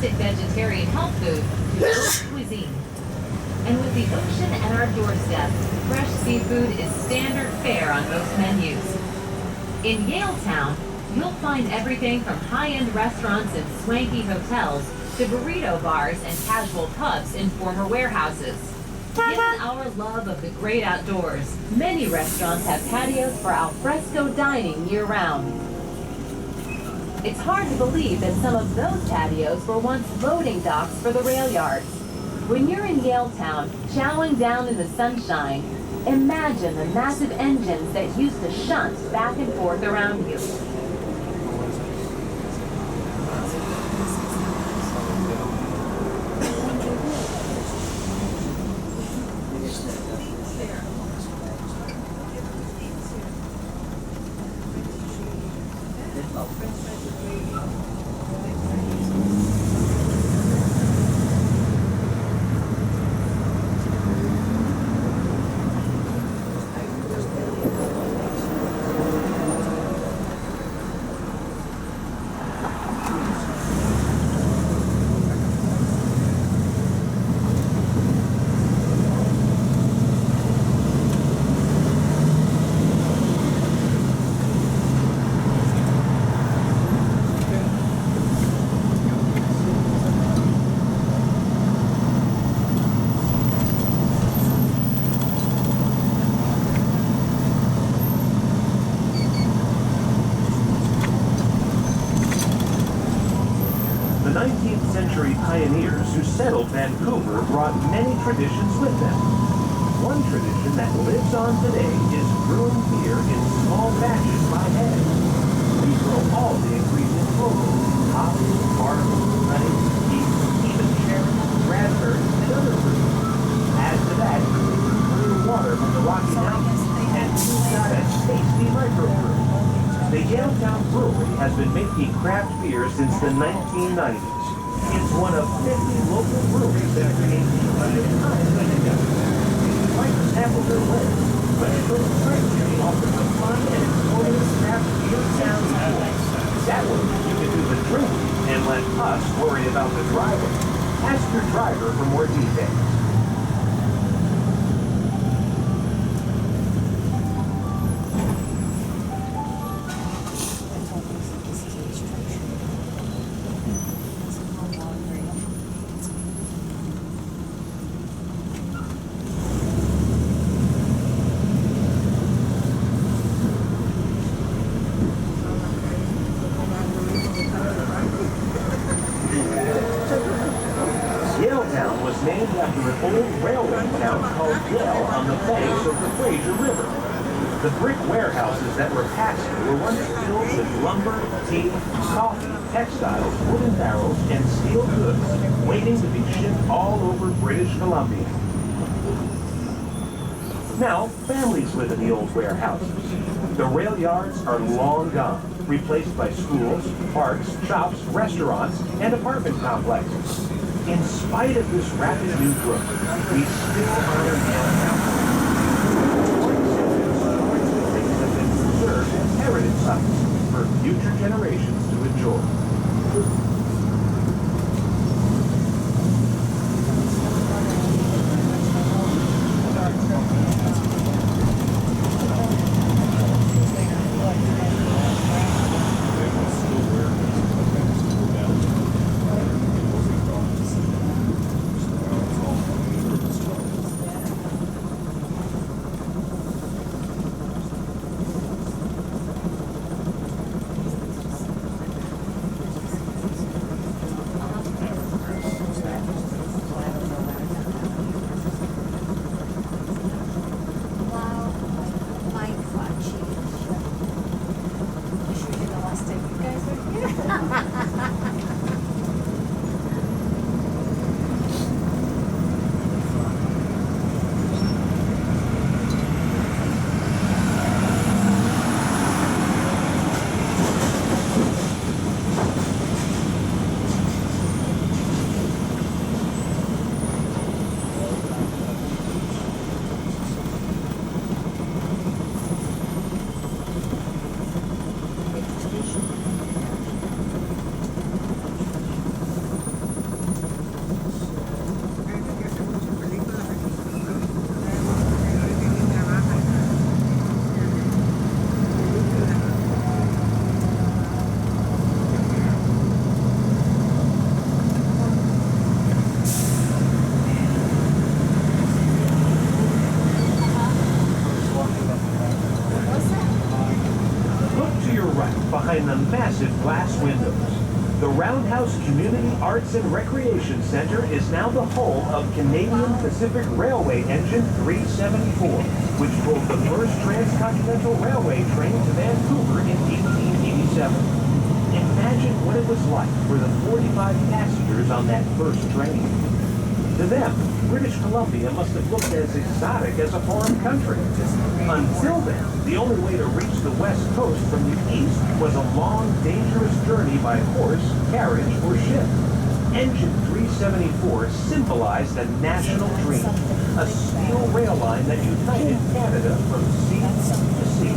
classic vegetarian health food to haute cuisine. And with the ocean at our doorstep, fresh seafood is standard fare on most menus. In Yaletown, you'll find everything from high-end restaurants and swanky hotels to burrito bars and casual pubs in former warehouses. Given our love of the great outdoors, many restaurants have patios for alfresco dining year-round. It's hard to believe that some of those patios were once loading docks for the rail yards. When you're in Yaletown, chowing down in the sunshine, imagine the massive engines that used to shunt back and forth around you. Pioneers who settled Vancouver brought many traditions with them. One tradition that lives on today is brewing beer in small batches by hand. We grow all the ingredients locally: coffee, barley, honey, yeast, even cherry, raspberries, and other fruits. Add to that clear water from the Rocky Mountains, and you've got a tasty microbrew. The Yaletown Brewery has been making craft beer since the 1990s. It's one of 50 local breweries that create 200 times a day. If you'd like to sample their wares, let's go to Franklin offers a fun and informative craft beer sound tour. That way, you can do the drinking and let us worry about the driving. Ask your driver for more details. The brick warehouses that were packed were once filled with lumber, tea, coffee, textiles, wooden barrels, and steel goods, waiting to be shipped all over British Columbia. Now, families live in the old warehouses. The rail yards are long gone, replaced by schools, parks, shops, restaurants, and apartment complexes. In spite of this rapid new growth, we still honor Yaletown. As heritage sites for future generations to enjoy. behind the massive glass windows. The Roundhouse Community Arts and Recreation Center is now the home of Canadian Pacific Railway Engine 374, which pulled the first transcontinental railway train to Vancouver in 1887. Imagine what it was like for the 45 passengers on that first train. To them, British Columbia must have looked as exotic as a foreign country. Until then, the only way to reach the west coast from the east was a long, dangerous journey by horse, carriage, or ship. Engine 374 symbolized a national dream, a steel rail line that united Canada from sea to sea.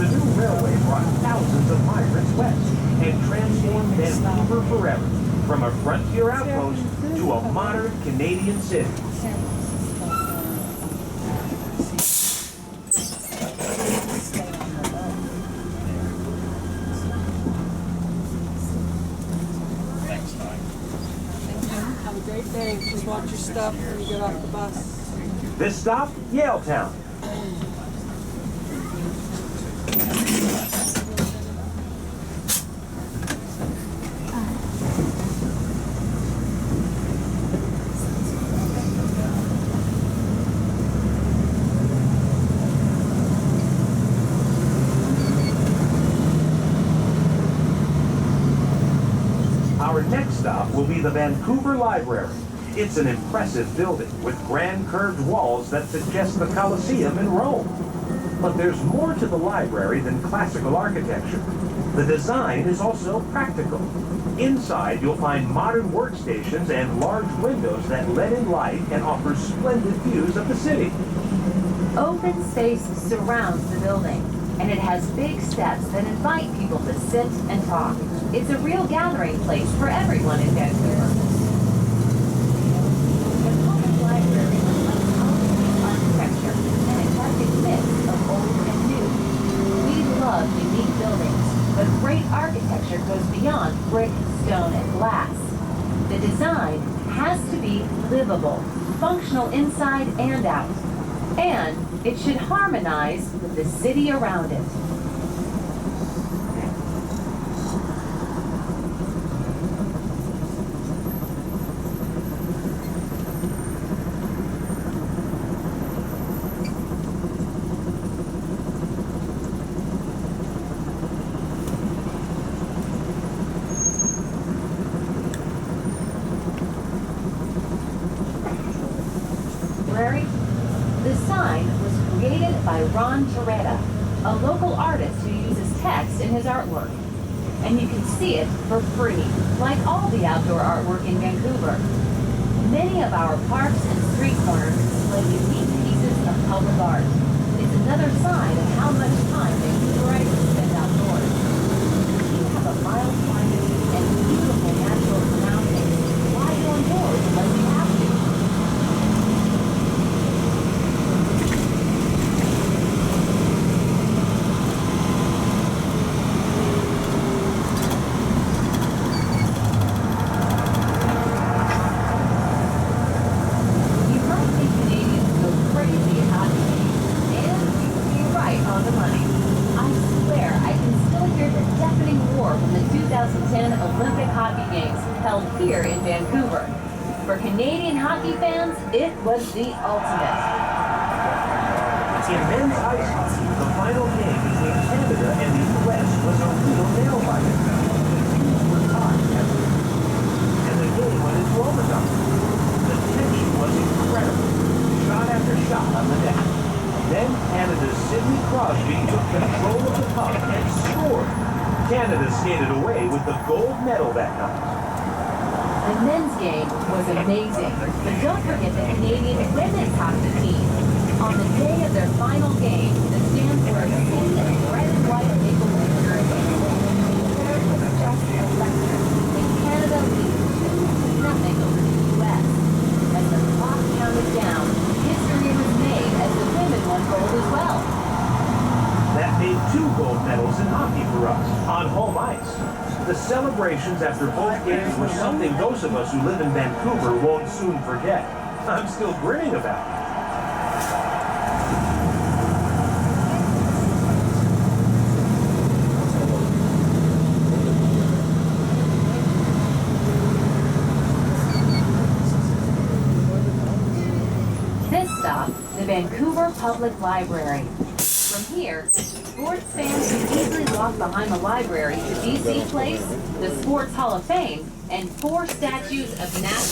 The new railway brought thousands of migrants west and transformed Vancouver forever, from a frontier outpost to a modern Canadian city. Have a great day. Just watch your stuff when you get off the bus. This stop, Yaletown. Our next stop will be the Vancouver Library. It's an impressive building with grand curved walls that suggest the Colosseum in Rome. But there's more to the library than classical architecture. The design is also practical. Inside, you'll find modern workstations and large windows that let in light and offer splendid views of the city. Open space surrounds the building, and it has big steps that invite people to sit and talk. It's a real gathering place for everyone in Vancouver. The public library reflects Colonial architecture, an eclectic mix of old and new. We love unique buildings, but great architecture goes beyond brick, stone, and glass. The design has to be livable, functional inside and out, and it should harmonize with the city around it. The sign was created by Ron Toretta, a local artist who uses text in his artwork. And you can see it for free, like all the outdoor artwork in Vancouver. Many of our parks and street corners display unique pieces of public art. It's another sign of how much time Vancouverites spend outdoors. If you have a mild climate and beautiful natural surroundings, why go indoors unless you have to? Here in Vancouver. For Canadian hockey fans, it was the ultimate. In men's ice hockey, the final game between Canada and the U.S. was a real nail-biter. The teams were tied at the end, and the game went into overtime. The tension was incredible, shot after shot on the net. Then Canada's Sidney Crosby took control of the puck and scored. Canada skated away with the gold medal that night. The men's game was amazing, but don't forget the Canadian women's hockey team. On the day of their final game, the stands were a sea of red and white maple leaf jerseys. And Canada leads 2-0 over the U.S. As the clock counted down, history was made as the women won gold as well. That made 2 gold medals in hockey for us, on home ice. The celebrations after both games were something those of us who live in Vancouver won't soon forget. I'm still grinning about it. stop, the Vancouver Public Library. From here, sports fans can easily walk behind the library to BC Place, the Sports Hall of Fame, and 4 statues of national